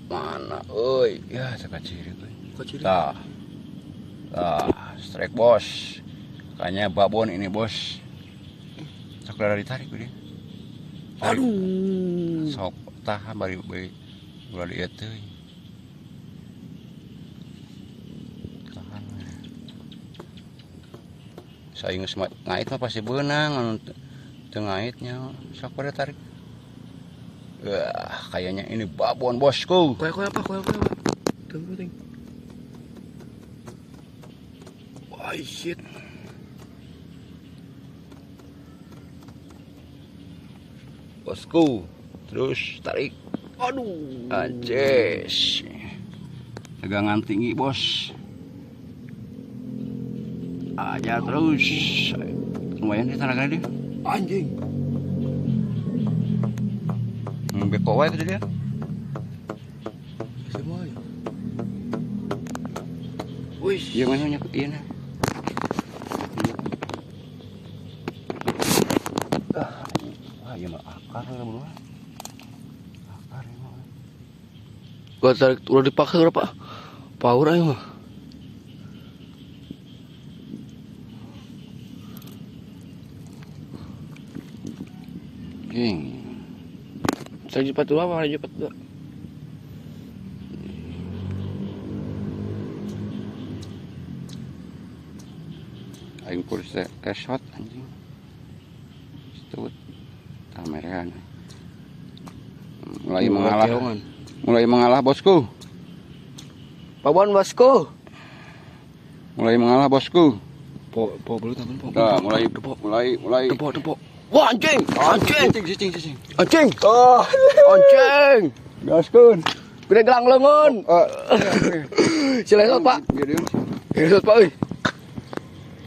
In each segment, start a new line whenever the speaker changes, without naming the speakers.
Mana euy? Ya sakaciri euy.
Kaciri.
Tah. Strike bos. Kayaknya babon ini bos. Sok rada ditarik dia.
Aduh.
Sok tahan bari ulah dieu teuy. Tahan. Saing geus ngait mah pasti beunang anu teu ngaitnya. Sok pada tarik. Wah, kayaknya ini babon bosku.
Koyak apa? Tunggu. Wah, shit.
Bosku, terus tarik.
Aduh.
Anjes. Tegangan tinggi bos. Aja terus. Lumayan di tenaga dia.
Anjing.
Beko wae tadi dia.
Semua ya. Wih.
Iya mana nyakut ieu na. Wah, ieu mah akar bro. Akar ieu mah.
Gua tarik udah dipaksa berapa? Power aja mah.
King.
Saya cepat dulu apa? Cepat dulu.
Aing kursi kesot anjing. Stut. Kameran. Mulai mengalah bosku.
Babon bosku.
Mulai mengalah bosku.
Po belum tangan po.
Dah, mulai.
Tepok. Wah, anjing.
Cicing.
Anjing. Oh, anjing.
Gaskun.
Gede gelang lengan. Silesot, Pak. Silesot, Pak euy.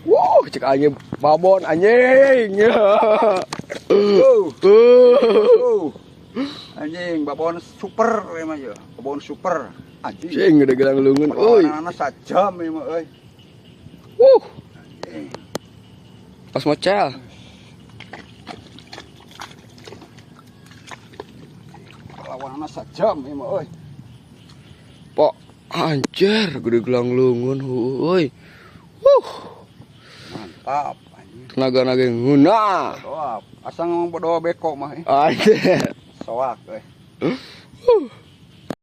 Wow, cek anjing babon anjing.
Anjing babon super emang ya. Babon super. Anjing.
Cing gede gelang lengan euy.
Anak sajam emang euy.
Pas mocel.
Lawan anak sajam emang euy.
Pok anjir gede gelang lengan euy.
Mantap anjing.
Tenaga nguna.
Doa. Asa ngomong bodoh beko mah.
Anjir.
Soak euy.